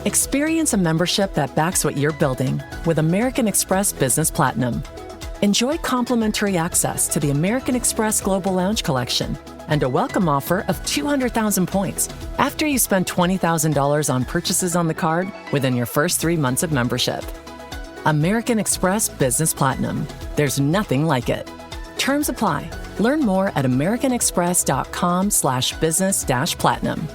Experience a membership that backs what you're building with American Express Business Platinum. Enjoy complimentary access to the American Express Global Lounge Collection and a welcome offer of 200,000 points after you spend $20,000 on purchases on the card within your first 3 months of membership. American Express Business Platinum. There's nothing like it. Terms apply. Learn more at americanexpress.com/business-platinum.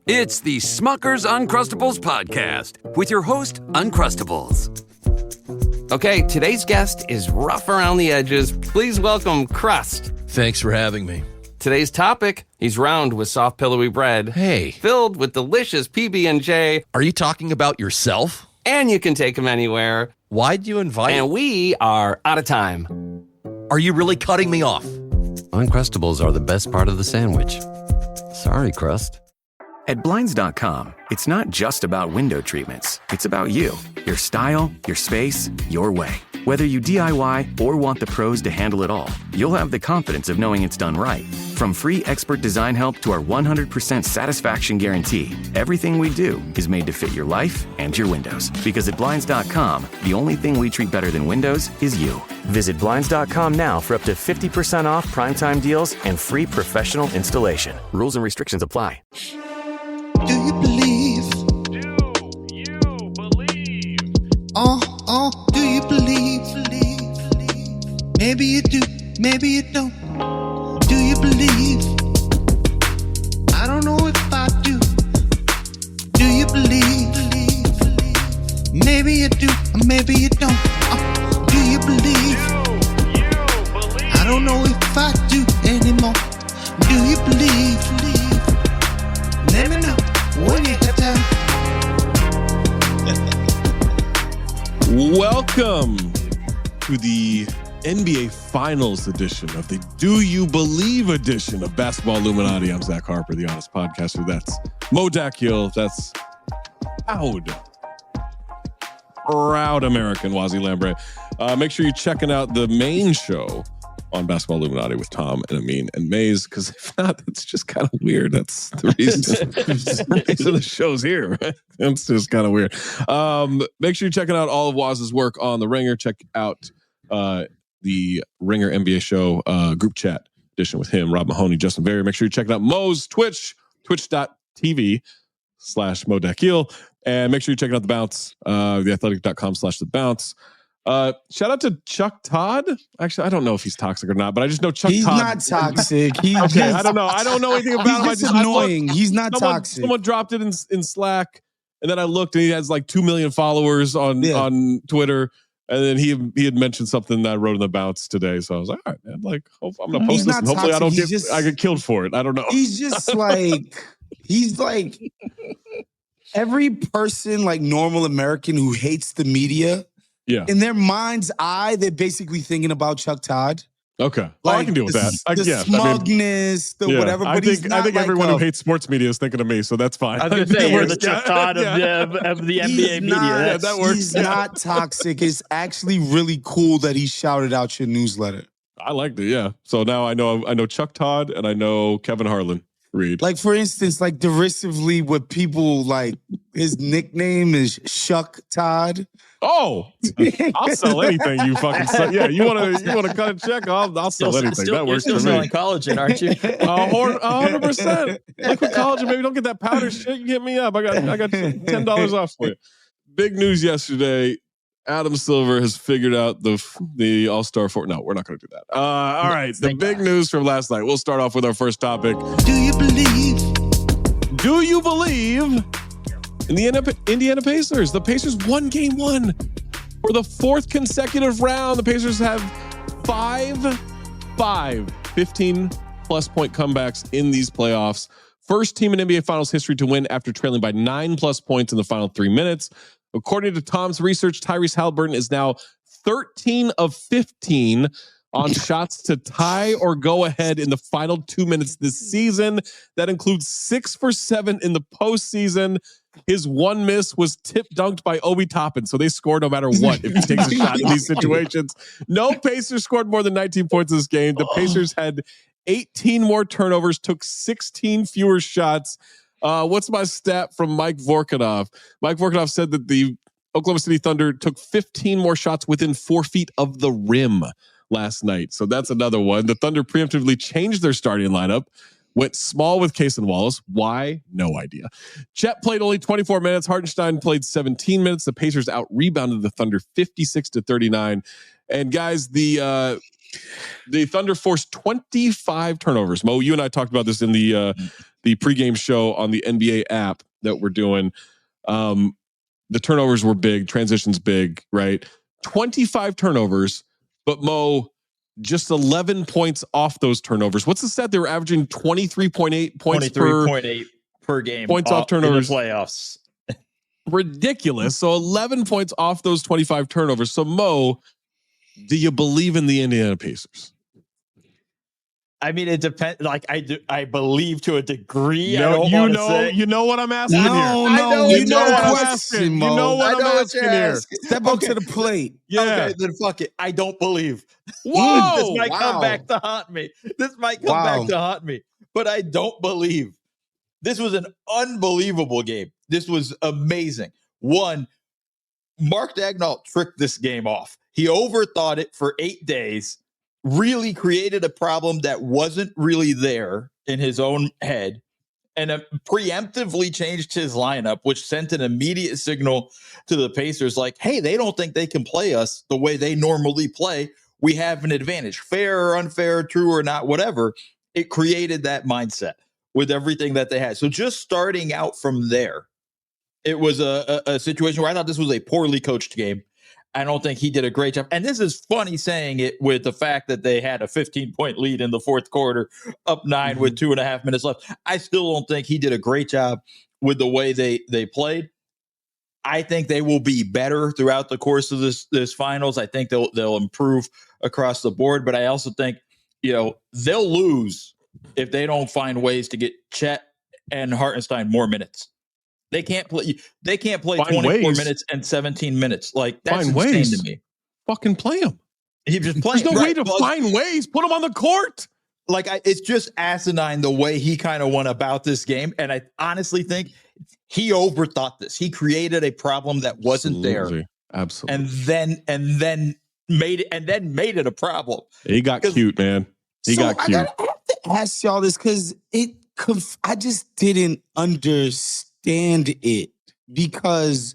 It's the Smucker's Uncrustables podcast with your host, Uncrustables. Okay, today's guest is rough around the edges. Please welcome Crust. Thanks for having me. Today's topic, he's round with soft, pillowy bread. Hey. Filled with delicious PB&J. Are you talking about yourself? And you can take him anywhere. Why'd you invite? And we are out of time. Are you really cutting me off? Uncrustables are the best part of the sandwich. Sorry, Crust. At Blinds.com, it's not just about window treatments. It's about you, your style, your space, your way. Whether you DIY or want the pros to handle it all, you'll have the confidence of knowing it's done right. From free expert design help to our 100% satisfaction guarantee, everything we do is made to fit your life and your windows. Because at Blinds.com, the only thing we treat better than windows is you. Visit Blinds.com now for up to 50% off primetime deals and free professional installation. Rules and restrictions apply. Do you believe? Do you believe? Do you believe? Maybe you do, maybe you don't. Do you believe? I don't know if I do. Do you believe? Maybe you do, or maybe you don't. Do you believe? Do you believe? I don't know if I do anymore. Do you believe? Let me know when you have time. Welcome to the NBA Finals edition of the Do You Believe edition of Basketball Illuminati. I'm Zach Harper, the honest podcaster. That's Mo Dakhil. That's proud American Wosny Lambre. Make sure you're checking out the main show on Basketball Illuminati with Tom and Amin and Maze, because if not, it's just kind of weird. That's the reason, the show's here. Right? It's just kind of weird. Make sure you're checking out all of Woz's work on The Ringer. Check out the Ringer NBA show group chat edition with him, Rob Mahoney, Justin Berry. Make sure you check out Mo's Twitch, twitch.tv/Mo Dakhil. And make sure you're checking out The Bounce, theathletic.com/The Bounce. Shout out to Chuck Todd. Actually, I don't know if he's toxic or not, but I just know Chuck Todd. He's not toxic. Okay, I don't know. I don't know anything about him. He's just annoying. He's not toxic. Someone dropped it in Slack, and then I looked, and he has like 2 million followers on Twitter. And then he had mentioned something that I wrote in The Bounce today. So I was like, all right, man, like, I'm going to post this, and hopefully I get killed for it. I don't know. He's just like, every person, like normal American who hates the media. Yeah. In their mind's eye, they're basically thinking about Chuck Todd. Okay. Well, I can deal with that. The smugness, whatever. I think everyone who hates sports media is thinking of me, so that's fine. I was going to say, you're the Chuck Todd of the NBA media. That works. He's not toxic. It's actually really cool that he shouted out your newsletter. I liked it, yeah. So now I know Chuck Todd and I know Kevin Harlan. Read. Like, for instance, like derisively, what people like, his nickname is Shuck Todd. Oh, I'll sell anything. You fucking yeah. You want to cut a check? I'll sell anything. That works for me. You're still selling collagen, aren't you? 100%. Liquid collagen, baby. Don't get that powder shit. You hit me up. I got $10 off for you. Big news yesterday. Adam Silver has figured out the All-Star for. No, we're not going to do that. All right. The big news from last night. We'll start off with our first topic. Do you believe? Do you believe in the Indiana Pacers? The Pacers won Game 1 for the 4th consecutive round. The Pacers have 15-plus point comebacks in these playoffs. First team in NBA Finals history to win after trailing by 9+ points in the final 3 minutes. According to Tom's research, Tyrese Halliburton is now 13 of 15 on shots to tie or go ahead in the final 2 minutes this season. That includes 6 for 7 in the postseason. His one miss was tip dunked by Obi Toppin, so they score no matter what if he takes a shot in these situations. No Pacers scored more than 19 points in this game. The Pacers had 18 more turnovers, took 16 fewer shots. What's my stat from Mike Vorkunov? Mike Vorkunov said that the Oklahoma City Thunder took 15 more shots within 4 feet of the rim last night. So that's another one. The Thunder preemptively changed their starting lineup, went small with Case and Wallace. Why? No idea. Chet played only 24 minutes. Hartenstein played 17 minutes. The Pacers out-rebounded the Thunder 56-39. And guys, the Thunder forced 25 turnovers. Mo, you and I talked about this in the pregame show on the NBA app that we're doing. The turnovers were big, transitions big, right? 25 turnovers, but Mo, just 11 points off those turnovers. What's the stat? They were averaging 23.8 points 23.8 per game. Points off turnovers. In the playoffs. Ridiculous. So 11 points off those 25 turnovers. So Mo, do you believe in the Indiana Pacers? I mean, it depends. Like I believe to a degree. No, you know what I'm asking here. You know what I'm asking. You know what I'm asking here. Step up to the plate. Yeah. Okay, then fuck it. I don't believe. Whoa. This might come back to haunt me. But I don't believe. This was an unbelievable game. This was amazing. One, Mark Daigneault tricked this game off. He overthought it for 8 days, really created a problem that wasn't really there in his own head, and preemptively changed his lineup, which sent an immediate signal to the Pacers like, hey, they don't think they can play us the way they normally play. We have an advantage, fair or unfair, true or not, whatever. It created that mindset with everything that they had. So just starting out from there, it was a situation where I thought this was a poorly coached game. I don't think he did a great job. And this is funny saying it with the fact that they had a 15-point lead in the fourth quarter, up 9 with 2.5 minutes left. I still don't think he did a great job with the way they played. I think they will be better throughout the course of this finals. I think they'll improve across the board. But I also think, they'll lose if they don't find ways to get Chet and Hartenstein more minutes. They can't play 24 minutes and 17 minutes. Like, that's insane to me. Fucking play him. He just playing. There's no way to find ways. Put him on the court. Like, it's just asinine the way he kind of went about this game. And I honestly think he overthought this. He created a problem that wasn't there. Absolutely. And then made it a problem. He got cute, man. He got cute. I have to ask y'all this because I just didn't understand it, because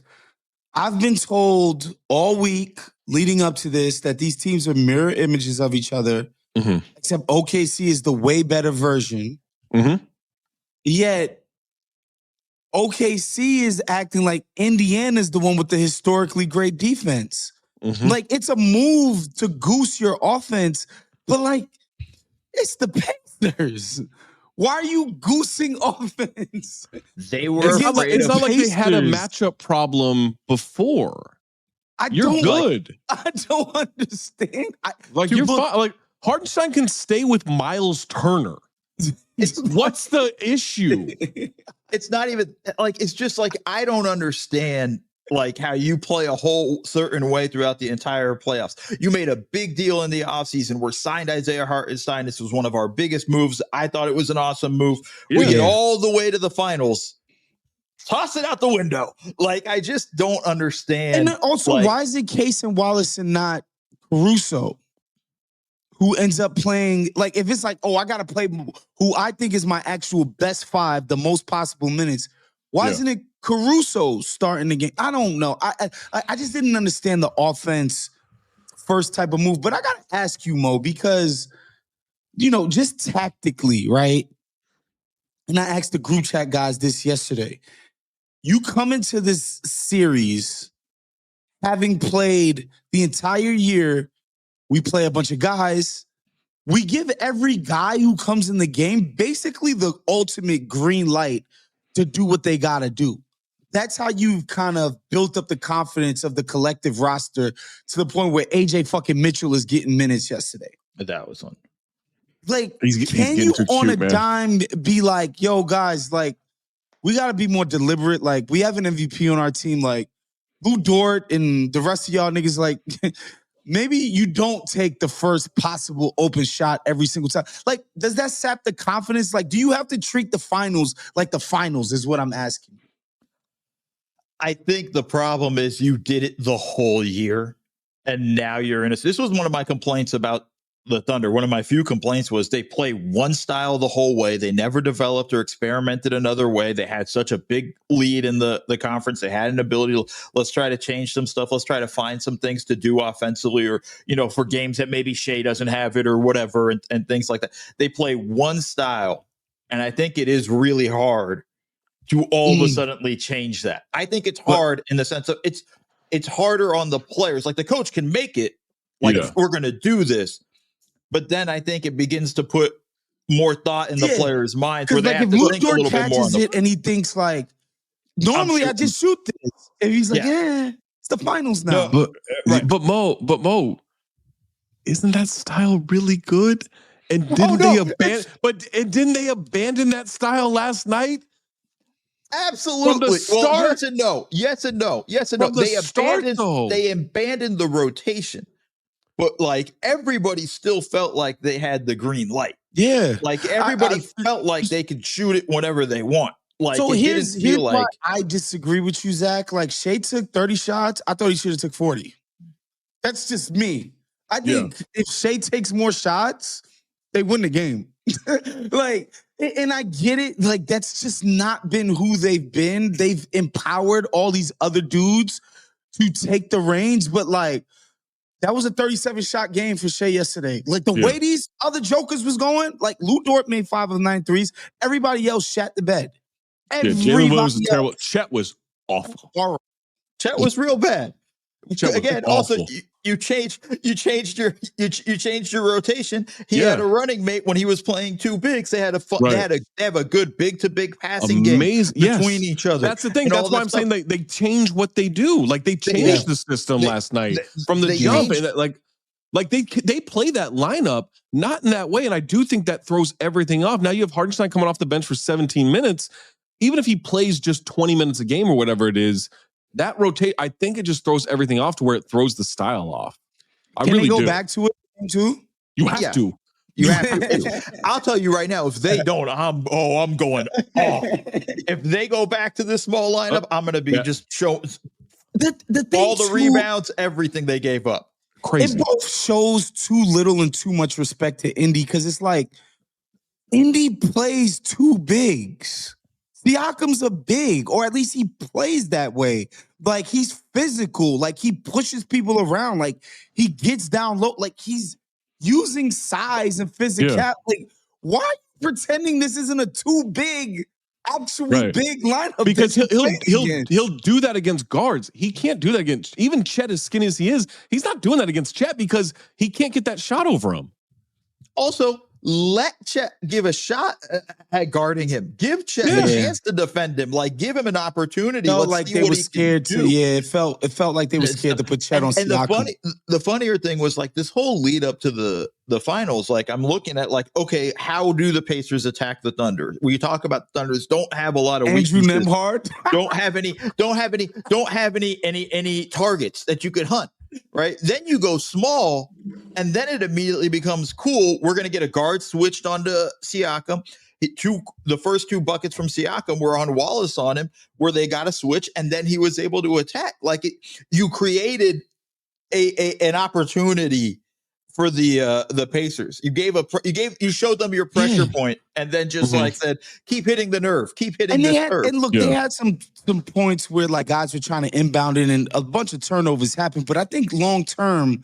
I've been told all week leading up to this that these teams are mirror images of each other, except OKC is the way better version. Yet OKC is acting like Indiana is the one with the historically great defense. Like, it's a move to goose your offense, but like, it's the Pacers. Why are you goosing offense? They were. It's not like they had a matchup problem before. You're good. I don't understand. You're fine. Like, Hartenstein can stay with Miles Turner. What's the issue? It's not even like, it's just like, I don't understand like how you play a whole certain way throughout the entire playoffs. You made a big deal in the offseason. We're signed Isaiah Hartenstein. This was one of our biggest moves. I thought it was an awesome move. We get all the way to the finals. Toss it out the window. Like, I just don't understand. And then also, why is it Case and Wallace and not Caruso, who ends up playing? Like, if it's like, oh, I got to play who I think is my actual best 5, the most possible minutes, why isn't it Caruso starting the game? I don't know. I just didn't understand the offense first type of move. But I got to ask you, Mo, because, just tactically, right? And I asked the group chat guys this yesterday. You come into this series having played the entire year. We play a bunch of guys. We give every guy who comes in the game basically the ultimate green light to do what they got to do. That's how you've kind of built up the confidence of the collective roster to the point where AJ fucking Mitchell is getting minutes yesterday. That was one. Like, can you on a dime be like, yo, guys, like, we got to be more deliberate. Like, we have an MVP on our team. Like, Lou Dort and the rest of y'all niggas, like, maybe you don't take the first possible open shot every single time. Like, does that sap the confidence? Like, do you have to treat the finals like the finals is what I'm asking. I think the problem is you did it the whole year, and now you're in a. This was one of my complaints about the Thunder. One of my few complaints was they play one style the whole way. They never developed or experimented another way. They had such a big lead in the conference. They had an ability to, let's try to change some stuff. Let's try to find some things to do offensively, or, for games that maybe Shea doesn't have it or whatever, and things like that. They play one style, and I think it is really hard to all of a suddenly change that. I think it's hard in the sense of it's harder on the players. Like, the coach can make it, like, if we're going to do this. But then I think it begins to put more thought in the players' minds, where they have to think a little bit more. And he thinks like, normally I just shoot this. And he's like, it's the finals now. No, but Mo, isn't that style really good? And didn't they abandon that style last night? Absolutely. Well, yes and no. Yes and no. Yes and no. They abandoned the rotation. But, like, everybody still felt like they had the green light. Yeah. Like, everybody felt like they could shoot it whenever they want. Like, so here's why I disagree with you, Zach. Like, Shea took 30 shots. I thought he should have took 40. That's just me. I think if Shea takes more shots, they win the game. Like, and I get it. Like, that's just not been who they've been. They've empowered all these other dudes to take the reins. But, like, that was a 37-shot game for Shea yesterday. Like, the way these other jokers was going, like, Lou Dort made 5 of 9 threes. Everybody else shat the bed. Jalen Williams was terrible. Chet was awful. Horrible. Chet was real bad. Again, also you changed your rotation. He had a running mate when he was playing two bigs. They had they have a good big to big passing game between each other. That's the thing. That's why I'm saying they change what they do. Like, they changed the system last night from the jump. Like they play that lineup not in that way, and I do think that throws everything off. Now you have Hardenstein coming off the bench for 17 minutes. Even if he plays just 20 minutes a game or whatever it is, that rotate, I think it just throws everything off to where it throws the style off. Can they go back to it too? You have to. You have to. I'll tell you right now, if they don't, I'm going off. If they go back to this small lineup, I'm going to be just showing all the rebounds, everything they gave up. Crazy. It both shows too little and too much respect to Indy, because it's like Indy plays two bigs. Siakam's a big, or at least he plays that way. Like, he's physical. Like, he pushes people around. Like, he gets down low. Like, he's using size and physicality. Yeah. Like, why are you pretending this isn't a too big, actually big lineup? Because he'll do that against guards. He can't do that against even Chet, as skinny as he is. He's not doing that against Chet because he can't get that shot over him. Also, let Chet give a shot at guarding him. Give Chet a chance to defend him. Like, give him an opportunity. Let's like they were scared to. Yeah, it felt like they were scared to put Chet on Siakam. And the funnier thing was, like, this whole lead up to the finals. Like, I'm looking at, like, okay, how do the Pacers attack the Thunder? We talk about the Thunders don't have a lot of Andrew Nembhard. don't have any targets that you could hunt. Right. Then you go small, and then it immediately becomes cool. We're going to get a guard switched onto Siakam. The first two buckets from Siakam were on Wallace on him, where they got a switch, and then he was able to attack. Like, you created an opportunity for the Pacers. You showed them your pressure point, and then just like said, keep hitting the nerve, keep hitting the nerve. And look, they had some points where, like, guys were trying to inbound it, and a bunch of turnovers happened. But I think long term,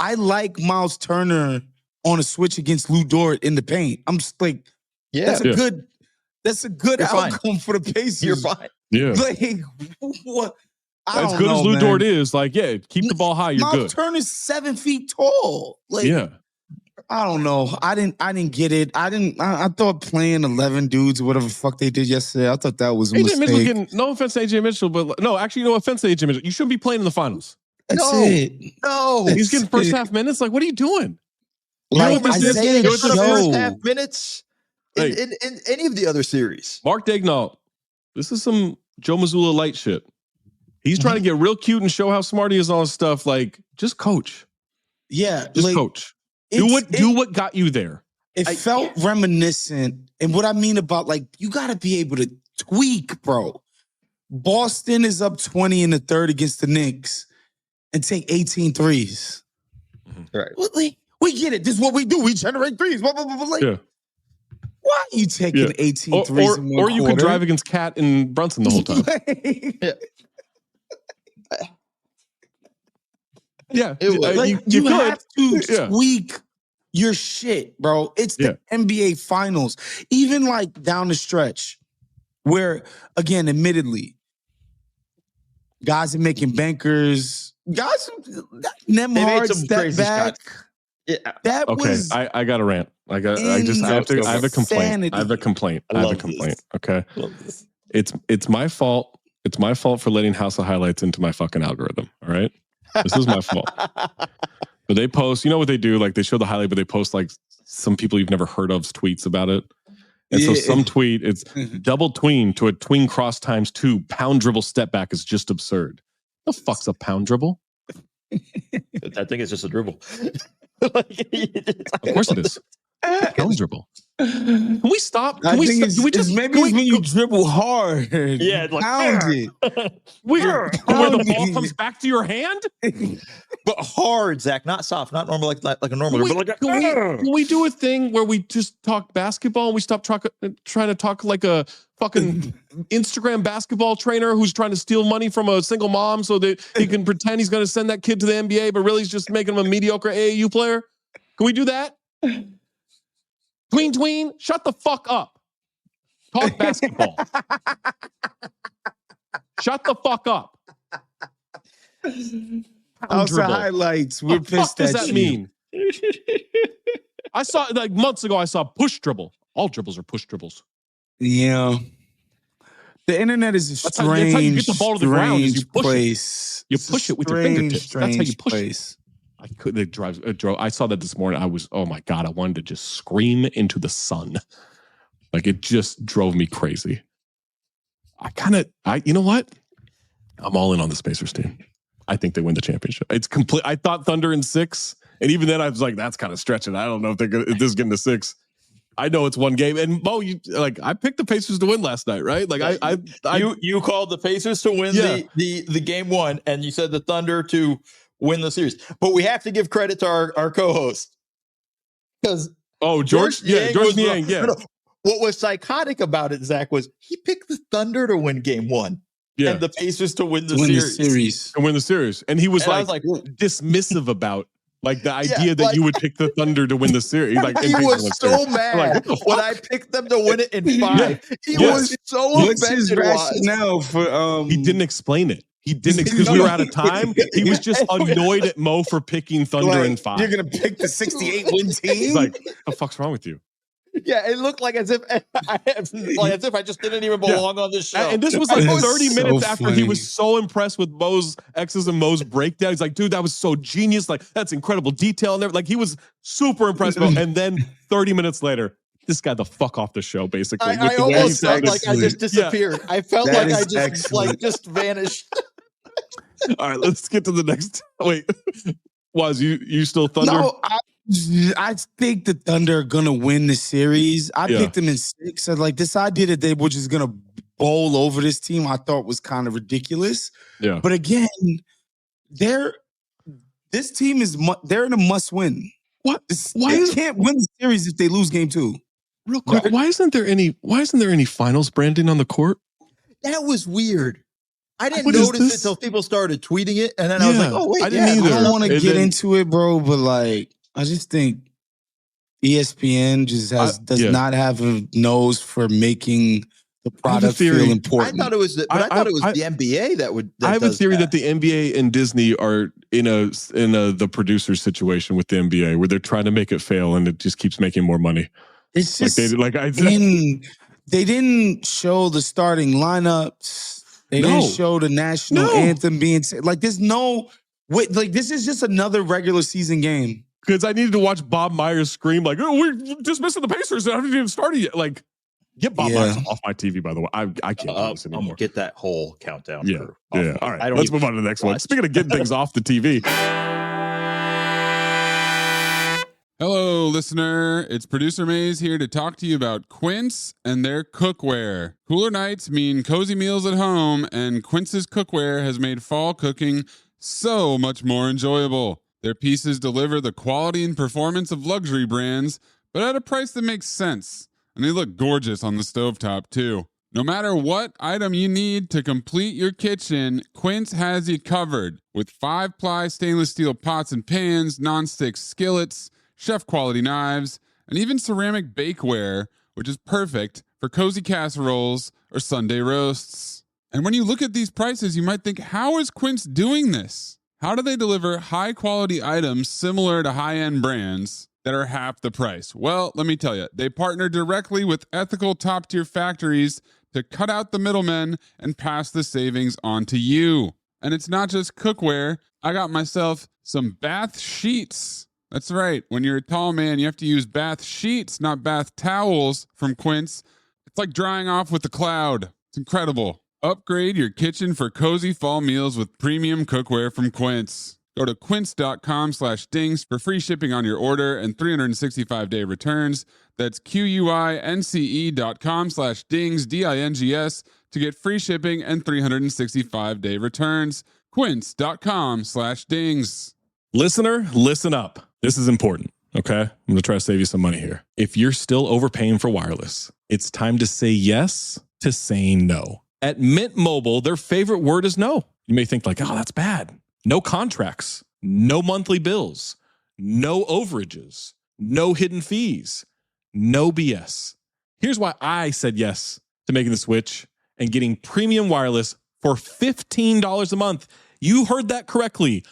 I like Miles Turner on a switch against Lou Dort in the paint. I'm just like, that's a good outcome for the Pacers. You're fine. Yeah. Like, what? As good as Lou Dort is, like, keep the ball high. You're good. Miles Turner's 7 feet tall. Like, I don't know. I didn't get it. I thought playing 11 dudes or whatever the fuck they did yesterday, I thought that was a mistake. Mitchell no offense to AJ Mitchell, but no offense to AJ Mitchell. You shouldn't be playing in the finals. That's it. No. He's getting first half minutes. Like, what are you doing? Like, first half minutes in any of the other series. Mark Daigneault, this is some Joe Mazzulla light shit. He's trying to get real cute and show how smart he is on stuff. Like, just coach. Yeah, Just like, coach. Do what got you there. It felt reminiscent. And what I mean about, like, you got to be able to tweak, bro. Boston is up 20 in the third against the Knicks and take 18 threes. Right. We get it. This is what we do. We generate threes. Blah, blah, blah, blah. Like, Yeah. why are you taking 18 threes in one or you quarter? could drive against Cat and Brunson the whole time. Yeah. You have to tweak your shit, bro. It's the NBA Finals. Even like down the stretch where, again, admittedly, guys are making bankers. Guys, Nemhard step back. Yeah. That was I got a rant. I have a complaint. Okay. It's my fault. It's my fault for letting House of Highlights into my fucking algorithm. All right. This is my fault. But they post, you know what they do? Like they show the highlight, but they post like some people you've never heard of's tweets about it. And so some tweet, it's double tween to a tween cross times 2. Pound dribble step back is just absurd. The fuck's a pound dribble? I think it's just a dribble. Of course it is. Pound dribble. Can we stop? Maybe it's when you dribble hard. Yeah, like pound it. Where the ball comes back to your hand? But hard, Zach, not soft, not normal like a normal. Can we do a thing where we just talk basketball and we stop trying to talk like a fucking Instagram basketball trainer who's trying to steal money from a single mom so that he can pretend he's going to send that kid to the NBA, but really he's just making him a mediocre AAU player? Can we do that? Tween, shut the fuck up. Talk basketball. Shut the fuck up. House of Highlights. We're pissed at you. What does that mean? I saw, like months ago, I saw push dribble. All dribbles are push dribbles. Yeah. The internet is a that's how you get the ball to the ground. Is you push place. It. You push it with your fingertips. That's how you push it. It drove. I saw that this morning. I was, oh my God, I wanted to just scream into the sun. Like it just drove me crazy. You know what? I'm all in on the Spacers team. I think they win the championship. It's complete. I thought Thunder in 6. And even then I was like, that's kind of stretching. I don't know if this is getting to 6. I know it's one game. And Mo, I picked the Pacers to win last night, right? Like you called the Pacers to win the game 1, and you said the Thunder to win the series. But we have to give credit to our co-host. Because George Niang. No. What was psychotic about it, Zach, was he picked the Thunder to win game 1. Yeah. And the Pacers to win the series. And win the series. And he was like dismissive about like the idea that you would pick the Thunder to win the series. Like he was so mad when I picked them to win it in 5. He was so his rationale for he didn't explain it. He didn't, because we were out of time. He was just annoyed at Mo for picking Thunder in 5. You're gonna pick the 68 win team? He's like, what the fuck's wrong with you? Yeah, it looked like as if I just didn't even belong on this show. And this was like 30 minutes after he was so impressed with Mo's X's and Mo's breakdown. He's like, dude, that was so genius. Like, that's incredible detail. And like, he was super impressed. And then 30 minutes later, this guy the fuck off the show, basically. I almost felt like I just disappeared. I felt like I just vanished. All right, let's get to the next. Wait, Waz, you still Thunder? No, I think the Thunder are gonna win the series. I picked them in 6. So like this idea that they were just gonna bowl over this team, I thought was kind of ridiculous. Yeah. But again, this team they're in a must win. What? They can't win the series if they lose game 2. Real quick, why isn't there any finals branding on the court? That was weird. I didn't notice it until people started tweeting it, and then I was like, "Oh wait, I didn't either." I don't want to get into it, bro, but like, I just think ESPN just does not have a nose for making the product feel important. I thought it was, the NBA that would. I have a theory that the NBA and Disney are in the producer situation with the NBA, where they're trying to make it fail, and it just keeps making more money. It's just they didn't show the starting lineups. They didn't show the national anthem being like. There's no wait. Like this is just another regular season game. Because I needed to watch Bob Myers scream like, "Oh, we're dismissing the Pacers. I haven't even started yet." Like, get Bob Myers off my TV. By the way, I can't do this anymore. I'm gonna get that whole countdown. Yeah. All right. Let's move on to the next one. Speaking of getting things off the TV. Hello, listener. It's producer Maze here to talk to you about Quince and their cookware. Cooler nights mean cozy meals at home, and Quince's cookware has made fall cooking so much more enjoyable. Their pieces deliver the quality and performance of luxury brands, but at a price that makes sense. And they look gorgeous on the stovetop, too. No matter what item you need to complete your kitchen, Quince has you covered. With 5-ply stainless steel pots and pans, nonstick skillets, chef-quality knives, and even ceramic bakeware, which is perfect for cozy casseroles or Sunday roasts. And when you look at these prices, you might think, how is Quince doing this? How do they deliver high-quality items similar to high-end brands that are half the price? Well, let me tell you, they partner directly with ethical top-tier factories to cut out the middlemen and pass the savings on to you. And it's not just cookware. I got myself some bath sheets. That's right. When you're a tall man, you have to use bath sheets, not bath towels from Quince. It's like drying off with a cloud. It's incredible. Upgrade your kitchen for cozy fall meals with premium cookware from Quince. Go to quince.com/dings for free shipping on your order and 365-day returns. That's QUINCE.com/dings, DINGS, to get free shipping and 365-day returns. Quince.com/dings. Listener, listen up. This is important, okay? I'm going to try to save you some money here. If you're still overpaying for wireless, it's time to say yes to saying no. At Mint Mobile, their favorite word is no. You may think like, oh, that's bad. No contracts, no monthly bills, no overages, no hidden fees, no BS. Here's why I said yes to making the switch and getting premium wireless for $15 a month. You heard that correctly.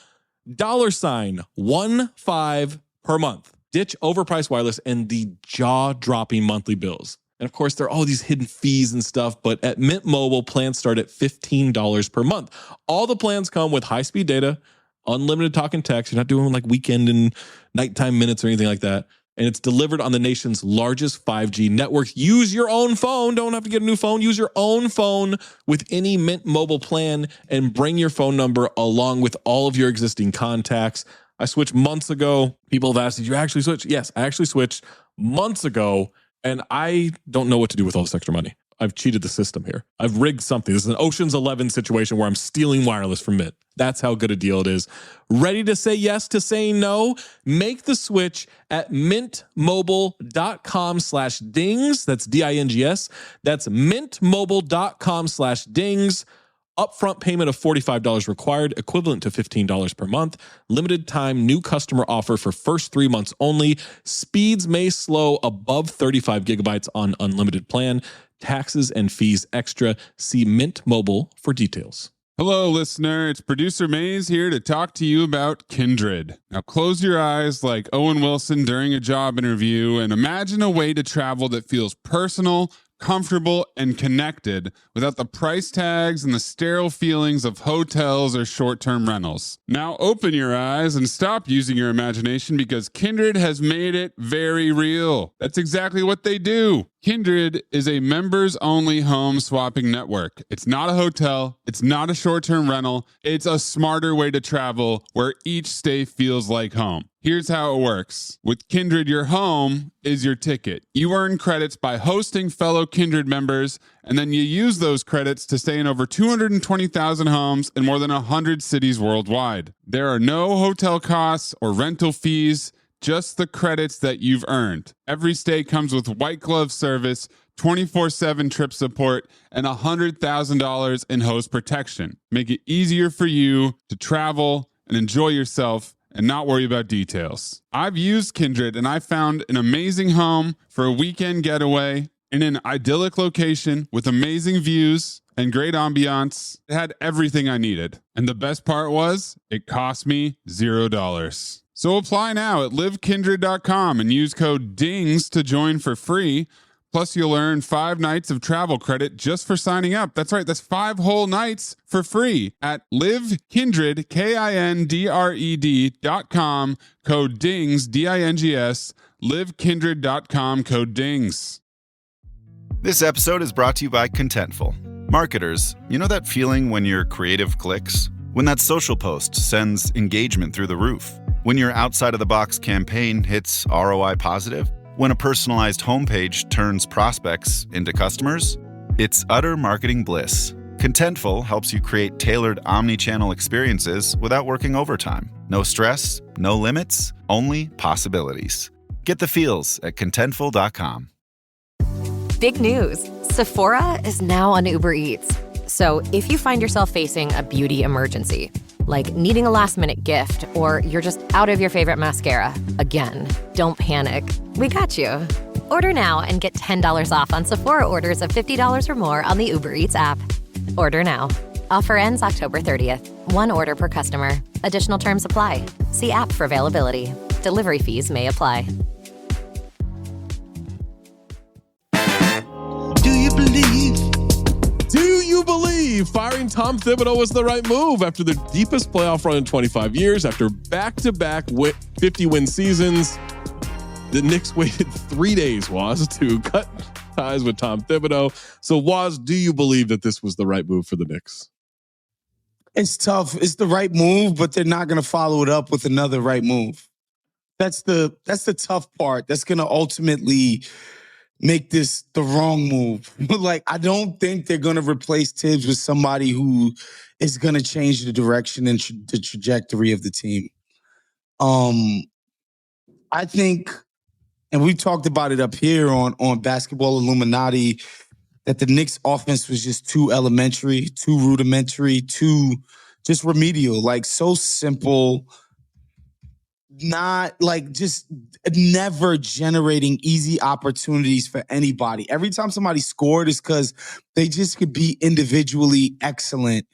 $15 per month. Ditch overpriced wireless and the jaw-dropping monthly bills. And of course, there are all these hidden fees and stuff, but at Mint Mobile, plans start at $15 per month. All the plans come with high-speed data, unlimited talk and text. You're not doing like weekend and nighttime minutes or anything like that. And it's delivered on the nation's largest 5G network. Use your own phone. Don't have to get a new phone. Use your own phone with any Mint Mobile plan and bring your phone number along with all of your existing contacts. I switched months ago. People have asked, did you actually switch? Yes, I actually switched months ago, and I don't know what to do with all this extra money. I've cheated the system here. I've rigged something. This is an Ocean's 11 situation where I'm stealing wireless from Mint. That's how good a deal it is. Ready to say yes to saying no? Make the switch at mintmobile.com/dings. That's DINGS. That's mintmobile.com/dings. Upfront payment of $45 required, equivalent to $15 per month. Limited time new customer offer for first 3 months only. Speeds may slow above 35 gigabytes on unlimited plan. Taxes and fees extra. See Mint Mobile for details. Hello, listener. It's producer Maze here to talk to you about Kindred. Now, close your eyes like Owen Wilson during a job interview and imagine a way to travel that feels personal, comfortable, and connected without the price tags and the sterile feelings of hotels or short-term rentals. Now open your eyes and stop using your imagination because Kindred has made it very real. That's exactly what they do. Kindred is a members-only home swapping network. It's not a hotel. It's not a short-term rental. It's a smarter way to travel where each stay feels like home. Here's how it works. With Kindred, your home is your ticket. You earn credits by hosting fellow Kindred members, and then you use those credits to stay in over 220,000 homes in more than 100 cities worldwide. There are no hotel costs or rental fees, just the credits that you've earned. Every stay comes with white glove service, 24/7 trip support, and $100,000 in host protection. Make it easier for you to travel and enjoy yourself and not worry about details. I've used Kindred and I found an amazing home for a weekend getaway in an idyllic location with amazing views and great ambiance. It had everything I needed. And the best part was, it cost me $0. So apply now at livekindred.com and use code DINGS to join for free. Plus, you'll earn 5 nights of travel credit just for signing up. That's right, that's 5 whole nights for free at livekindred, KINDRED.com, code DINGS, DINGS, livekindred.com, code DINGS. This episode is brought to you by Contentful. Marketers, you know that feeling when your creative clicks? When that social post sends engagement through the roof? When your outside-of-the-box campaign hits ROI positive? When a personalized homepage turns prospects into customers? It's utter marketing bliss. Contentful helps you create tailored omni-channel experiences without working overtime. No stress, no limits, only possibilities. Get the feels at Contentful.com. Big news. Sephora is now on Uber Eats. So if you find yourself facing a beauty emergency, like needing a last-minute gift, or you're just out of your favorite mascara, again, don't panic. We got you. Order now and get $10 off on Sephora orders of $50 or more on the Uber Eats app. Order now. Offer ends October 30th. One order per customer. Additional terms apply. See app for availability. Delivery fees may apply. Do you believe? Do you believe firing Tom Thibodeau was the right move after the deepest playoff run in 25 years, after back-to-back 50-win seasons? The Knicks waited 3 days, Waz, to cut ties with Tom Thibodeau. So, Waz, do you believe that this was the right move for the Knicks? It's tough. It's the right move, but they're not going to follow it up with another right move. That's the tough part. That's going to ultimately make this the wrong move. Like, I don't think they're going to replace Tibbs with somebody who is going to change the direction and the trajectory of the team. I think, and we talked about it up here on Basketball Illuminati, that the Knicks offense was just too elementary, too rudimentary, too just remedial, like so simple, not like just never generating easy opportunities for anybody. Every time somebody scored is because they just could be individually excellent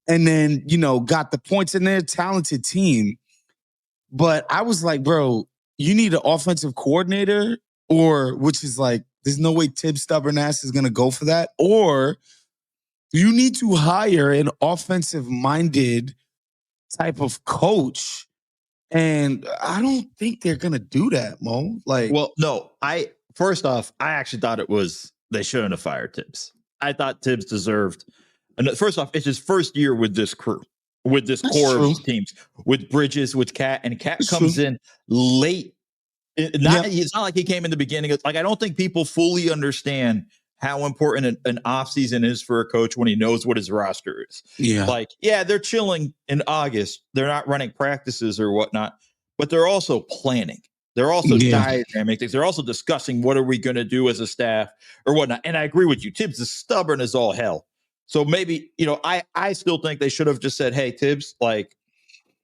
and then, got the points, and they're a talented team. But I was like, bro, you need an offensive coordinator, which is like, there's no way Tibbs' stubborn ass is going to go for that. Or you need to hire an offensive-minded type of coach. And I don't think they're going to do that, Mo. First off, I actually thought they shouldn't have fired Tibbs. I thought Tibbs deserved. And first off, it's his first year with this crew, with this core of teams, with Bridges, with Cat, and Cat comes in late. It's not like he came in the beginning. I don't think people fully understand how important an offseason is for a coach when he knows what his roster is. Yeah. They're chilling in August. They're not running practices or whatnot, but they're also planning. They're also diagramming things. They're also discussing what are we going to do as a staff or whatnot. And I agree with you. Tibbs is stubborn as all hell. So maybe, I still think they should have just said, hey, Tibbs,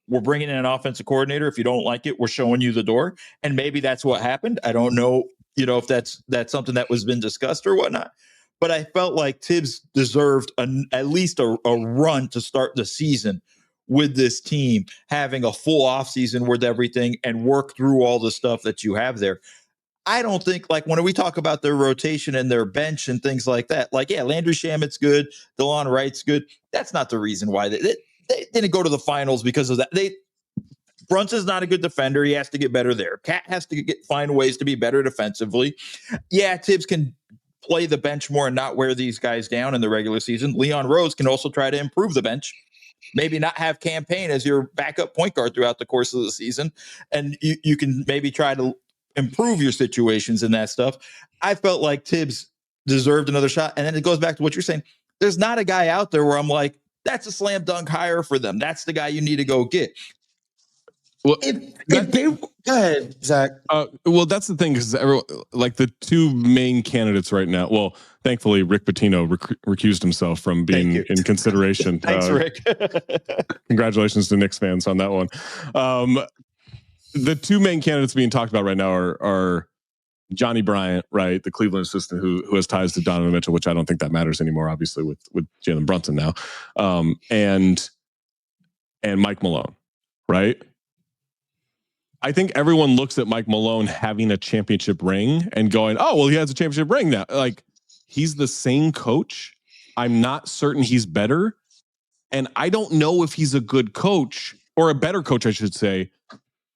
we're bringing in an offensive coordinator. If you don't like it, we're showing you the door. And maybe that's what happened. I don't know, if that's something that was been discussed or whatnot. But I felt like Tibbs deserved at least a run to start the season with this team, having a full offseason with everything and work through all the stuff that you have there. I don't think, when we talk about their rotation and their bench and things like that, Landry Shamit's good, DeLon Wright's good. That's not the reason why they didn't go to the finals because of that. Brunson's not a good defender. He has to get better there. Cat has to find ways to be better defensively. Yeah, Tibbs can play the bench more and not wear these guys down in the regular season. Leon Rose can also try to improve the bench. Maybe not have Campaign as your backup point guard throughout the course of the season. And you can maybe try to improve your situations and that stuff. I felt like Tibbs deserved another shot. And then it goes back to what you're saying. There's not a guy out there where I'm like, that's a slam dunk hire for them. That's the guy you need to go get. Well, go ahead, Zach. Well, that's the thing, because the two main candidates right now. Well, thankfully, Rick Pitino recused himself from being in consideration. Thanks, Rick. Congratulations to Knicks fans on that one. The two main candidates being talked about right now are Johnny Bryant, right, the Cleveland assistant who has ties to Donovan Mitchell, which I don't think that matters anymore, obviously, with Jalen Brunson now, and Mike Malone, right? I think everyone looks at Mike Malone having a championship ring and going, oh, well, he has a championship ring now. He's the same coach. I'm not certain he's better. And I don't know if he's a good coach, or a better coach, I should say,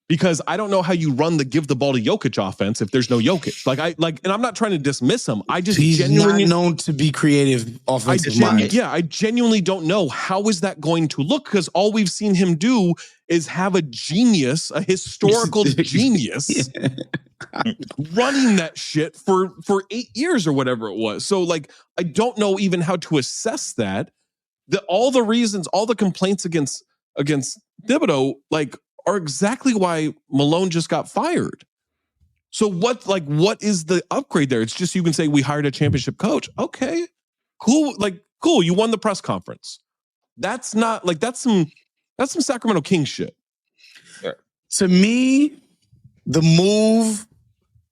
because I don't know how you run the give the ball to Jokic offense if there's no Jokic. And I'm not trying to dismiss him. He's genuinely not known to be creative offensive mind. Yeah, I genuinely don't know how is that going to look, because all we've seen him do is have a genius, a historical genius, running that shit for 8 years or whatever it was. So like, I don't know even how to assess that. All the reasons, all the complaints against Thibodeau, like, are exactly why Malone just got fired. So what is the upgrade there? It's just, you can say we hired a championship coach. Okay, cool. Like, cool. You won the press conference. That's not like, that's some Sacramento Kings shit. To me, the move,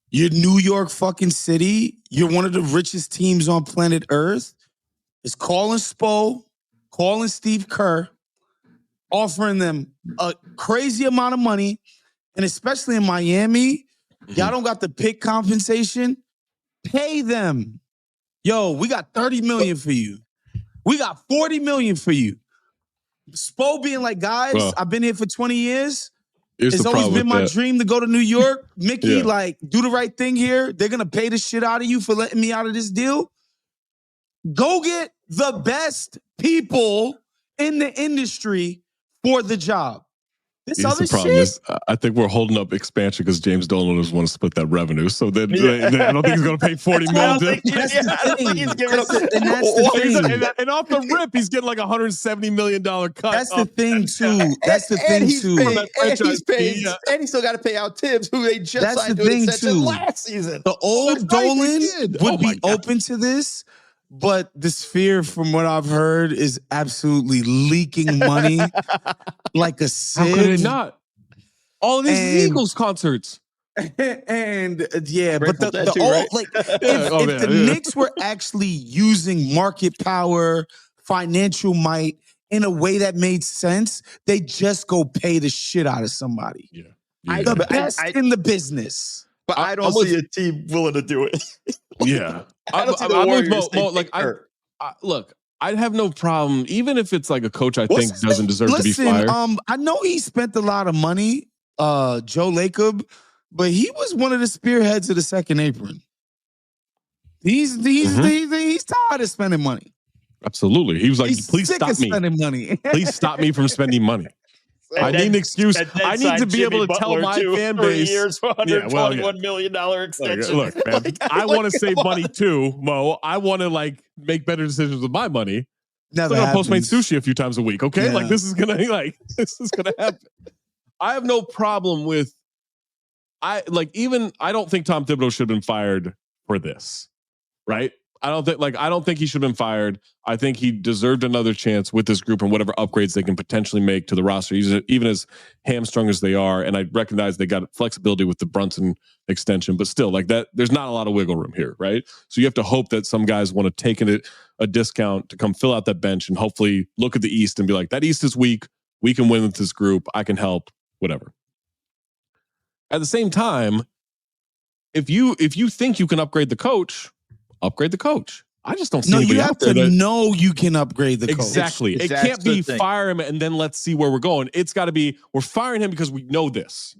you're New York fucking City. You're one of the richest teams on planet Earth. Is calling Spo, calling Steve Kerr, offering them a crazy amount of money. And especially in Miami, y'all don't got the pick compensation. Pay them. Yo, we got $30 million for you. We got $40 million for you. Spo being like, guys, I've been here for 20 years. It's always been my dream to go to New York. Mickey, like, do the right thing here. They're going to pay the shit out of you for letting me out of this deal. Go get the best people in the industry for the job. This Here's other the problem shit. is, I think we're holding up expansion because James Dolan doesn't want to split that revenue. So then I don't think he's going to pay $40 million. And off the rip, he's getting like $170 million cut. That's the thing too. That's the thing too. And he's still got to pay out Tibbs, who they just That's signed the to an thing extension too. last season. The old Dolan would Oh be open to this, but the Sphere, from what I've heard, is absolutely leaking money like a sieve. How could it not? All of these Eagles concerts. And yeah, but the too, old, right? like, if the Knicks were actually using market power, financial might in a way that made sense, they just go pay the shit out of somebody. The best in the business. But I don't see a team willing to do it. Yeah. I don't see the Warriors. Look, I'd have no problem, even if it's like a coach I think doesn't deserve to be fired. I know he spent a lot of money, Joe Lacob, but he was one of the spearheads of the second apron. He's tired of spending money. Absolutely. He was like, He's please sick stop of me. spending money. Please stop me from spending money. I need an excuse. I need to be able to tell my fan base. 3 years for $121 million extension. Look, man, I want to save money too, Mo. I want to like make better decisions with my money. Never I'm gonna happens. Postmate sushi a few times a week. Okay, Yeah. like this is gonna happen. I have no problem with. I don't think Tom Thibodeau should have been fired for this, right? I don't think he should have been fired. I think he deserved another chance with this group and whatever upgrades they can potentially make to the roster, even as hamstrung as they are. And I recognize they got flexibility with the Brunson extension, but still, like that, there's not a lot of wiggle room here, right? So you have to hope that some guys want to take a discount to come fill out that bench and hopefully look at the East and be like, that East is weak. We can win with this group. I can help, whatever. At the same time, if you think you can upgrade the coach, upgrade the coach. I just don't see anybody you out have there to that know you can upgrade the coach. exactly. It can't be fire him and then let's see where we're going. It's got to be we're firing him because we know this.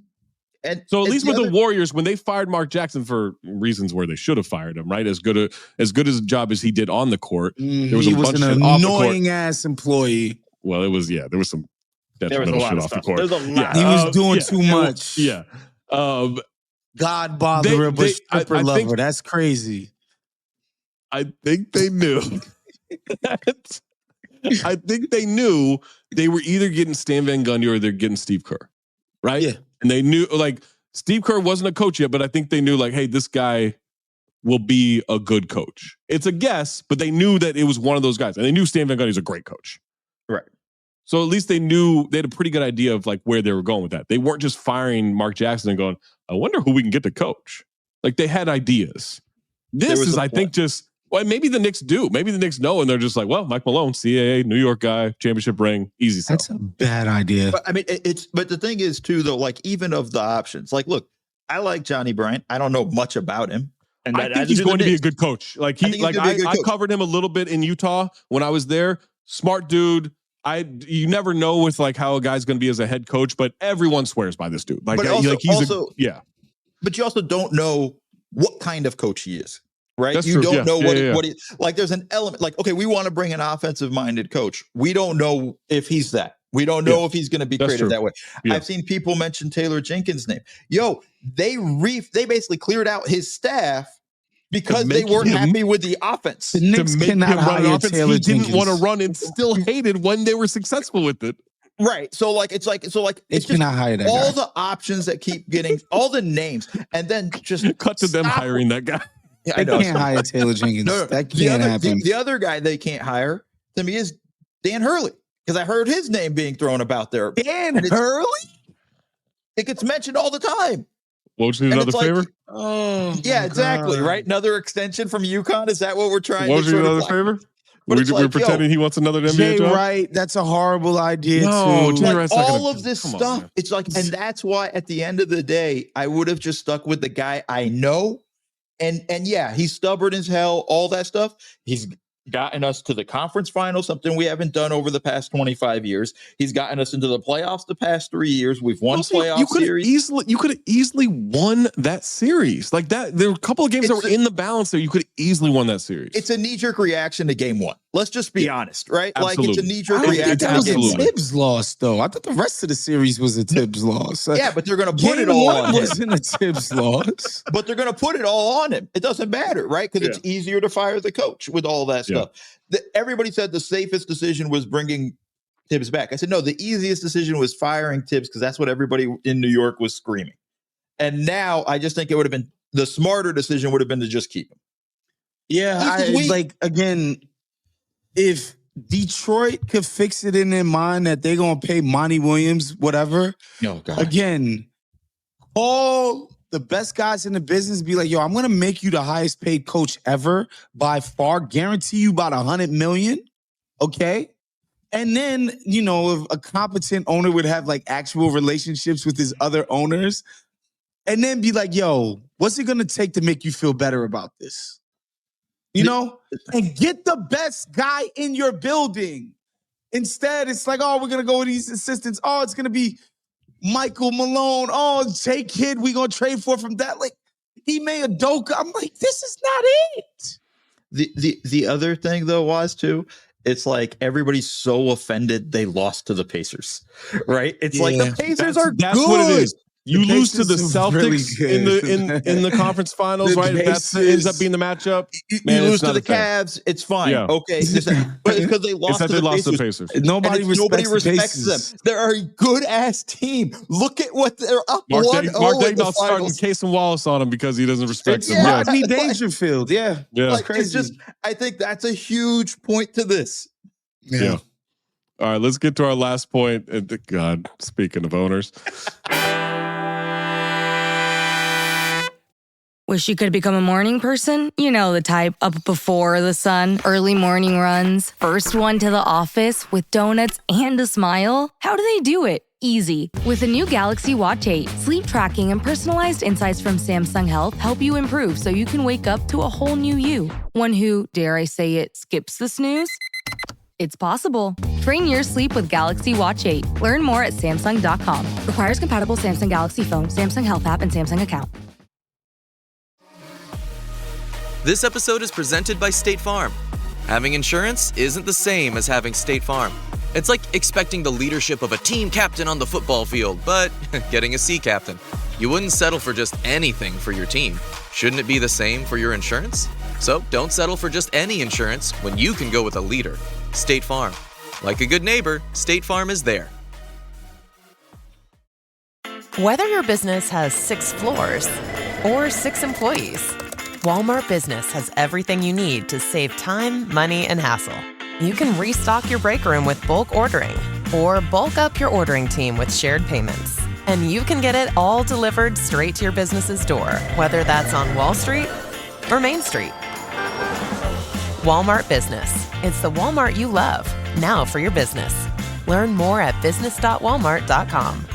And so at least with the Warriors, when they fired Mark Jackson for reasons where they should have fired him, right? As good a job as he did on the court, there was he a was bunch an of off the annoying court. ass employee. Well, it was there was some detrimental shit off the court. There's a lot. He was doing too much. Yeah. God botherer, but stripper lover. think, That's crazy. I think they knew. I think they knew they were either getting Stan Van Gundy or they're getting Steve Kerr, right? Yeah. And they knew, like, Steve Kerr wasn't a coach yet, but I think they knew, like, hey, this guy will be a good coach. It's a guess, but they knew that it was one of those guys. And they knew Stan Van Gundy was a great coach. Right. So at least they knew, they had a pretty good idea of, like, where they were going with that. They weren't just firing Mark Jackson and going, I wonder who we can get to coach. Like, they had ideas. This is, I think, just... Well, maybe the Knicks do. Maybe the Knicks know, and they're just like, well, Mike Malone, CAA, New York guy, championship ring, easy sell. That's a bad idea. But I mean, but the thing is, too, though, like, even of the options, like, look, I like Johnny Bryant. I don't know much about him. And I think he's going to be a good coach. Like, I covered him a little bit in Utah when I was there. Smart dude. You never know with, like, how a guy's going to be as a head coach, but everyone swears by this dude. Like, but also, he's But you also don't know what kind of coach he is. Right. That's you true. don't know what Yeah. he like. There's an element like, okay, we want to bring an offensive minded coach. We don't know if he's that. We don't know if he's going to be creative true. that way. Yeah. I've seen people mention Taylor Jenkins' name. Yo, they basically cleared out his staff because they weren't happy with the offense. The Knicks to make him cannot run an hire offense Taylor he didn't Jenkins. want to run and still hated when they were successful with it. Right. So They it's just cannot hire that all guy. the options that keep getting all the names, and then just Cut to them stop. hiring that guy. Yeah, I They know. can't hire Taylor Jenkins. No, That can't happen. The other guy they can't hire to me is Dan Hurley, because I heard his name being thrown about there. Dan Hurley? It gets mentioned all the time. Won't you do And another it's like- favor? Oh, Yeah, my exactly. God. Right. Another extension from UConn. Is that what we're trying Won't to you do sort another of favor? But We're it's like, pretending he wants another NBA Jay job? Wright, that's a horrible idea No, too. Jay like Wright's not all gonna- of this come on, stuff. man. It's like, and that's why at the end of the day, I would have just stuck with the guy I know. And yeah, he's stubborn as hell, all that stuff. He's gotten us to the conference final, something we haven't done over the past 25 years. He's gotten us into the playoffs the past 3 years. We've won Also, playoff you could have series. easily won that series. Like that, there were a couple of games that were in the balance there. You could have easily won that series. It's a knee-jerk reaction to game one. Let's just be honest, right? Like it's a Absolutely. knee-jerk I don't reaction think that to was game a one. Tibbs loss, though. I thought the rest of the series was a Tibbs loss. Yeah, but they're going to put Game it all one on him. wasn't a Tibbs loss. But they're going to put it all on him. It doesn't matter, right? Because it's easier to fire the coach with all that stuff. Everybody said the safest decision was bringing Tibbs back. I said, no, the easiest decision was firing Tibbs because that's what everybody in New York was screaming. And now I just think it would have been the smarter decision would have been to just keep him. Yeah, again, if Detroit could fix it in their mind that they're going to pay Monty Williams, whatever. Oh, God. Again, all the best guys in the business be like, yo, I'm going to make you the highest paid coach ever by far, guarantee you about $100 million. Okay. And then, if a competent owner would have like actual relationships with his other owners and then be like, yo, what's it going to take to make you feel better about this? And get the best guy in your building. Instead, it's like, oh, we're going to go with these assistants. Oh, it's going to be Michael Malone. Oh, Jay Kidd, we're going to trade for from that. Like, Ime Udoka. I'm like, this is not it. The other thing, though, was, too, it's like everybody's so offended they lost to the Pacers, right? It's like the Pacers are that's good. what it is. You The lose to the Pacers are really Celtics in the conference finals, The right? If that Pacers- ends up being the matchup, You man, lose it's to not the a thing. Cavs, it's fine. Yeah. Okay. But it's because they lost It's that to they the lost to Pacers. the Pacers. Nobody And nobody respects respects them. They're a good-ass team. Look at what they're up 1-0 Mark in the Dagnall's starting finals. Case and Wallace on him because he doesn't respect It's them. Yeah. Rodney Dangerfield. Yeah. Yeah. Like, crazy. it's just, I think that's a huge point to this. Yeah. All right, let's get to our last point. And God, speaking of owners, Wish you could become a morning person? You know the type, up before the sun, early morning runs, first one to the office with donuts and a smile. How do they do it? Easy. With the new Galaxy Watch 8, sleep tracking and personalized insights from Samsung Health help you improve so you can wake up to a whole new you. One who, dare I say it, skips the snooze? It's possible. Train your sleep with Galaxy Watch 8. Learn more at Samsung.com. Requires compatible Samsung Galaxy phone, Samsung Health app, and Samsung account. This episode is presented by State Farm. Having insurance isn't the same as having State Farm. It's like expecting the leadership of a team captain on the football field, but getting a sea captain. You wouldn't settle for just anything for your team. Shouldn't it be the same for your insurance? So don't settle for just any insurance when you can go with a leader. State Farm. Like a good neighbor, State Farm is there. Whether your business has 6 floors or 6 employees, Walmart Business has everything you need to save time, money, and hassle. You can restock your break room with bulk ordering or bulk up your ordering team with shared payments. And you can get it all delivered straight to your business's door, whether that's on Wall Street or Main Street. Walmart Business. It's the Walmart you love, now for your business. Learn more at business.walmart.com.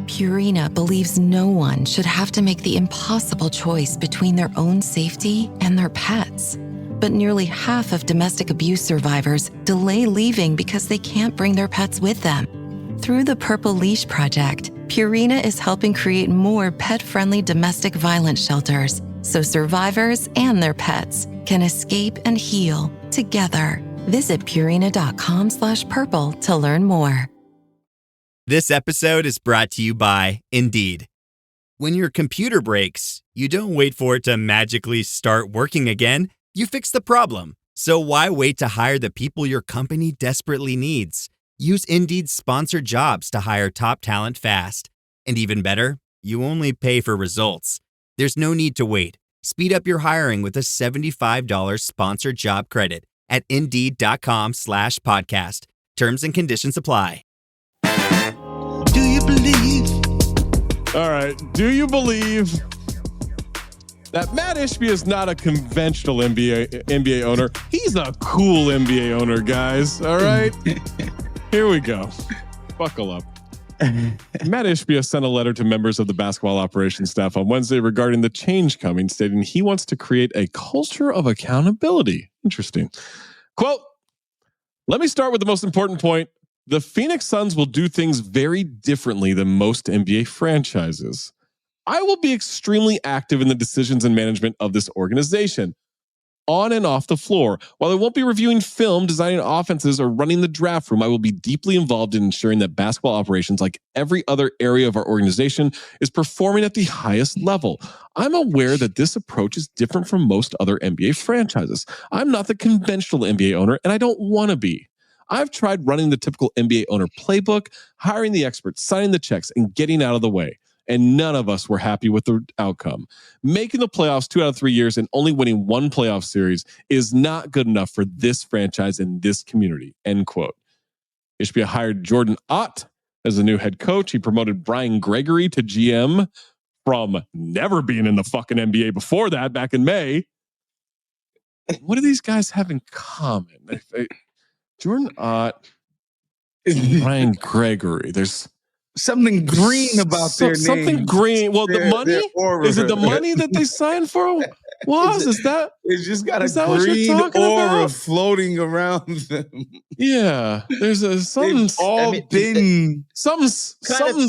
Purina believes no one should have to make the impossible choice between their own safety and their pets. But nearly half of domestic abuse survivors delay leaving because they can't bring their pets with them. Through the Purple Leash Project, Purina is helping create more pet-friendly domestic violence shelters so survivors and their pets can escape and heal together. Visit Purina.com/purple to learn more. This episode is brought to you by Indeed. When your computer breaks, you don't wait for it to magically start working again. You fix the problem. So why wait to hire the people your company desperately needs? Use Indeed's sponsored jobs to hire top talent fast. And even better, you only pay for results. There's no need to wait. Speed up your hiring with a $75 sponsored job credit at Indeed.com/podcast. Terms and conditions apply. Do you believe? All right. Do you believe that Matt Ishbia is not a conventional NBA owner? He's a cool NBA owner, guys. All right. Here we go. Buckle up. Matt Ishbia sent a letter to members of the basketball operations staff on Wednesday regarding the change coming, stating he wants to create a culture of accountability. Interesting. Quote, "Let me start with the most important point. The Phoenix Suns will do things very differently than most NBA franchises. I will be extremely active in the decisions and management of this organization, on and off the floor. While I won't be reviewing film, designing offenses, or running the draft room, I will be deeply involved in ensuring that basketball operations, like every other area of our organization, is performing at the highest level. I'm aware that this approach is different from most other NBA franchises. I'm not the conventional NBA owner, and I don't want to be. I've tried running the typical NBA owner playbook, hiring the experts, signing the checks, and getting out of the way. And none of us were happy with the outcome. Making the playoffs 2 out of 3 years and only winning one playoff series is not good enough for this franchise and this community." End quote. Ishbia hired Jordan Ott as the new head coach. He promoted Brian Gregory to GM from never being in the fucking NBA before that back in May. What do these guys have in common? Jordan Ott, Brian Gregory. There's something green about their name. Something green. Well, the money? Is it the money that they signed for? Is that? It's just got a green aura floating around them. Yeah, there's some kind of the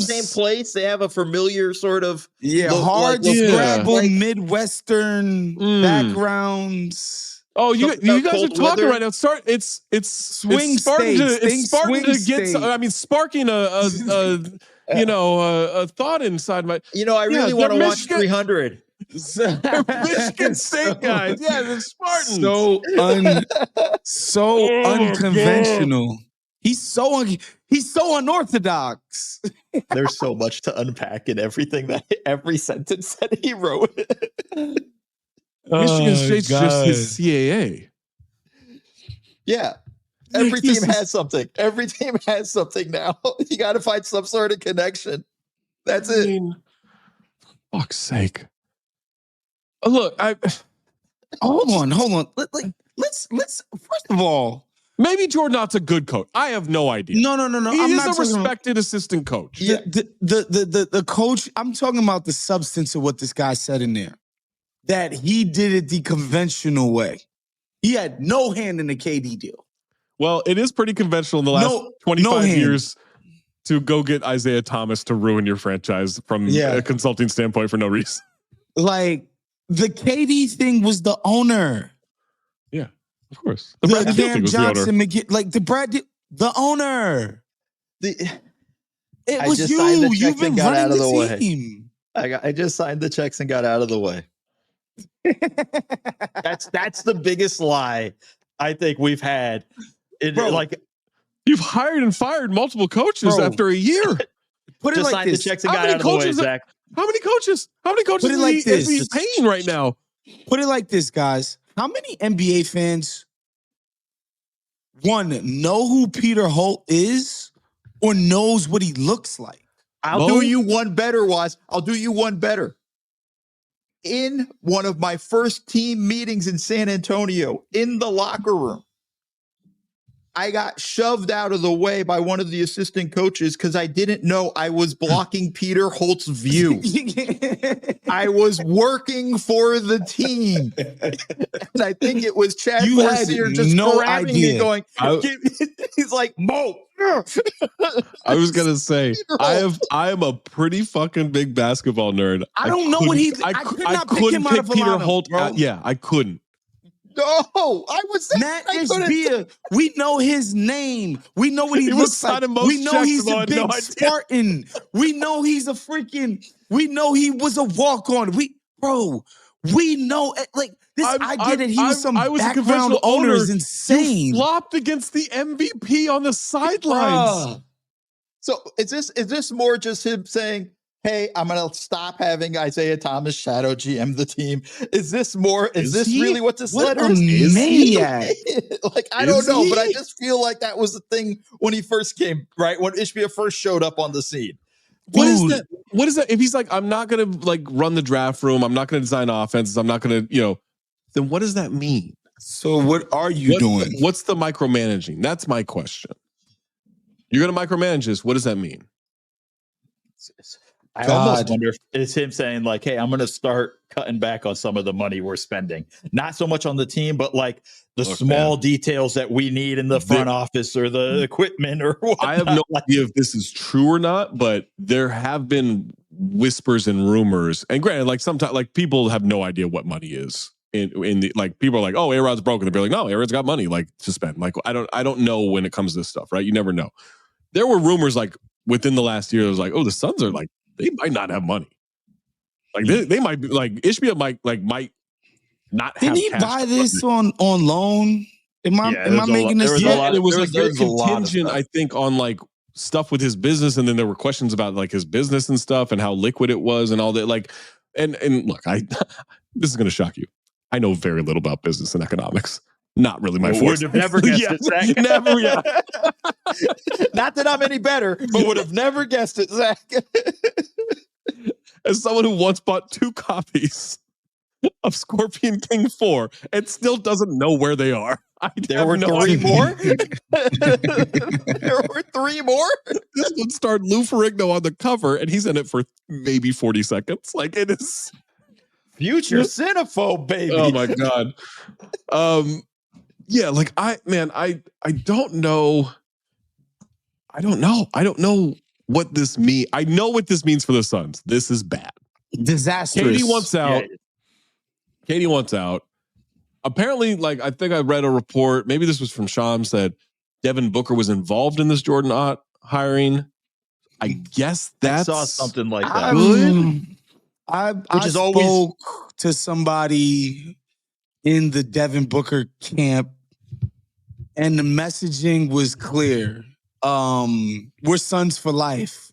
same place. They have a familiar sort of hard scrabble Midwestern backgrounds. Oh, you guys are talking right now. It's swing starting states. it's starting to get. Sparking a thought inside my. I really want to watch 300. Michigan State guys, yeah, the Spartans. So unconventional. He's so unorthodox. There's so much to unpack in every sentence that he wrote. Michigan State's just his CAA. Yeah. Every team has something. Every team has something now. You got to find some sort of connection. That's it. Fuck's sake. Look, hold on. Let's first of all, maybe Jordan Ott's a good coach. I have no idea. No. He is a respected assistant coach. Yeah. The coach, I'm talking about the substance of what this guy said in there. That he did it the conventional way. He had no hand in the KD deal. Well, it is pretty conventional in the last 25 years to go get Isaiah Thomas to ruin your franchise from a consulting standpoint for no reason. Like, the KD thing was the owner. Yeah, of course. The Cam Johnson, the owner. It was you. You've been running the team. I just signed the checks and got out of the way. That's the biggest lie I think we've had. You've hired and fired multiple coaches after a year. Put it like this. The checks and got out of the way, Zach. How many coaches is he paying right now? Put it like this, guys. How many NBA fans, one, know who Peter Holt is or knows what he looks like? I'll do you one better, Waz. I'll do you one better. In one of my first team meetings in San Antonio, in the locker room, I got shoved out of the way by one of the assistant coaches because I didn't know I was blocking Peter Holt's view. I was working for the team. And I think it was Chad Forcier just grabbing me going, he's like, Mo. I was going to say, I am a pretty fucking big basketball nerd. I don't know what I could not pick him out of a Peter lineup, Holt bro. I couldn't. No, I was Matt Ishbia. We know his name. We know what he looks like. We know he's a big Spartan. We know he's a freaking. We know he was a walk-on. We know like this. I get it. He was some background owner. Is insane. You flopped against the MVP on the sidelines. So is this more just him saying, "Hey, I'm gonna stop having Isaiah Thomas shadow GM the team"? Is this really what this letter is? Maniac. Like I don't know, but I just feel like that was the thing when he first came, right? When Ishbia first showed up on the scene. What is that? What is that? If he's like, I'm not gonna like run the draft room, I'm not gonna design offenses, I'm not gonna, then what does that mean? So what are you doing? What's the micromanaging? That's my question. You're gonna micromanage this. What does that mean? I almost wonder if it's him saying like, "Hey, I'm going to start cutting back on some of the money we're spending. Not so much on the team, but like the small details that we need in the front office or the equipment or whatnot." I have no idea if this is true or not, but there have been whispers and rumors. And granted, like sometimes, like people have no idea what money is. In the like, people are like, "Oh, A-Rod's broken." They're like, "No, A-Rod's got money like to spend." Like, I don't know when it comes to this stuff, right? You never know. There were rumors like within the last year. It was like, "Oh, the Suns are like." They might not have money. Like they might be like Ishbia might not have. Didn't he buy this on loan? Am I making this? Yeah, and it was like very contingent, I think, on like stuff with his business, and then there were questions about like his business and stuff and how liquid it was and all that. Like, and look, this is going to shock you. I know very little about business and economics. Not really my forte. Would have never guessed it, Zach. Never, yeah. Not that I'm any better, but would have never guessed it, Zach. As someone who once bought 2 copies of Scorpion King 4 and still doesn't know where they are. There were 3 more? There were 3 more? This one starred Lou Ferrigno on the cover, and he's in it for maybe 40 seconds. Like, it is... Future cinephobe, baby. Oh, my God. Yeah, like, I don't know. I don't know what this means. I know what this means for the Suns. This is bad. Disastrous. Katie wants out. Yeah. Katie wants out. Apparently, like, I think I read a report, maybe this was from Sham, said Devin Booker was involved in this Jordan Ott hiring. I guess that's... I saw something like that. I spoke to somebody in the Devin Booker camp, and the messaging was clear. We're Suns for life.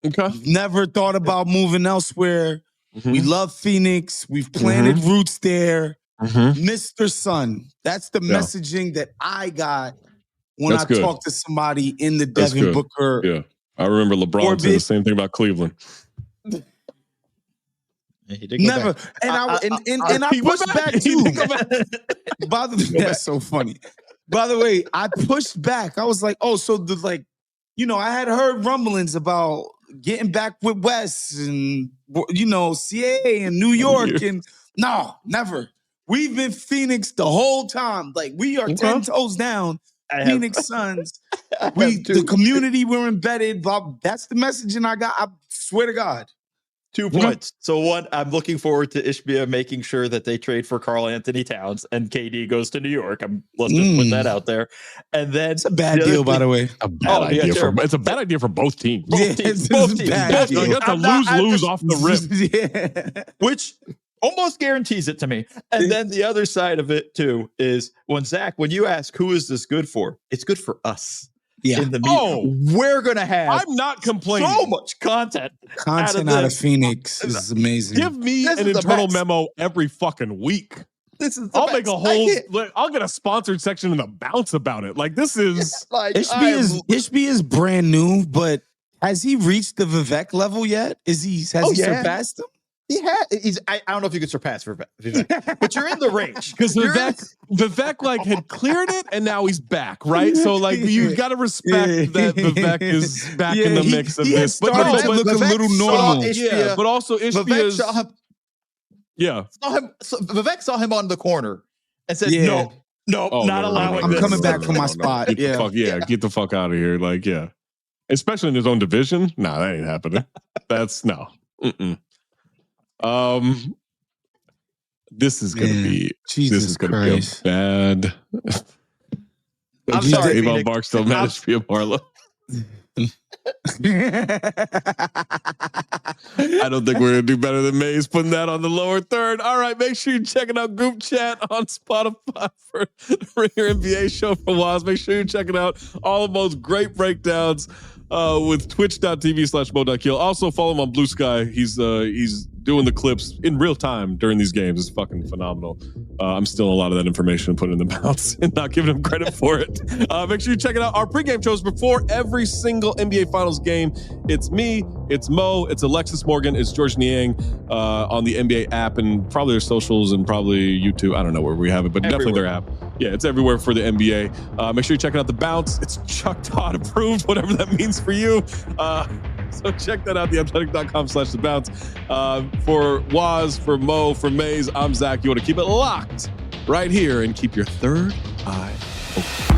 Okay. Never thought about moving elsewhere. Mm-hmm. We love Phoenix. We've planted roots there. Mr. Sun. That's the messaging that I got when I talked to somebody in the Devin Booker. Yeah. I remember LeBron said the same thing about Cleveland. Never. And I pushed back too. By the way, that's so funny. By the way, I pushed back. I was like, oh, so I had heard rumblings about getting back with Wes and, CAA and New York. And no, never. We've been Phoenix the whole time. Like, we are 10 toes down. Phoenix Suns. The community, we're embedded. Bob, that's the messaging I got. I swear to God. 2 points. So one, I'm looking forward to Ishbia making sure that they trade for Karl Anthony Towns and KD goes to New York. Let's just put that out there. And then it's a bad deal, by the way. It's a bad idea for both teams. Both teams. Bad deal. You have to lose off the rip. Which almost guarantees it to me. And then the other side of it too is when you ask who is this good for, it's good for us. Yeah. In the media. We're gonna have. I'm not complaining. So much content out of Phoenix is amazing. Give me an internal memo every fucking week. I'll make a whole. I'll get a sponsored section in the bounce about it. Like, this is Ishbia is brand new, but has he reached the Vivek level yet? Has he surpassed him? I don't know if you could surpass Vivek, but you're in the range. Because Vivek like had cleared it and now he's back, right? So like you got to respect that Vivek is back in the mix of this. But look a little normal. Yeah, but also Ishbia is... Vivek saw him on the corner and said, no, not allowing I'm this. coming back from my spot. Get the fuck out of here. Like, yeah. Especially in his own division. Nah, that ain't happening. That's no. This is going to be Jesus Christ. Be a bad. I'm sorry, Avon Phoenix. Barksdale managed Ishbia Marlowe. I don't think we're going to do better than Mays putting that on the lower third. All right, make sure you're checking out Group Chat on Spotify for the Ringer NBA show for Woz. Make sure you're checking out all of Mo's great breakdowns with twitch.tv/Mo.Kill. Also follow him on Blue Sky. He's doing the clips in real time during these games. It's fucking phenomenal. I'm stealing a lot of that information and putting it in the mouths and not giving him credit for it. Make sure you check it out. Our pregame shows before every single NBA Finals game. It's me, it's Mo, it's Alexis Morgan, it's George Niang on the NBA app and probably their socials and probably YouTube. I don't know where we have it, but definitely their app. Yeah, it's everywhere for the NBA. Make sure you're checking out the bounce. It's Chuck Todd approved, whatever that means for you. So check that out, theathletic.com/the bounce. For Woz, for Mo, for Maze, I'm Zach. You want to keep it locked right here and keep your third eye open.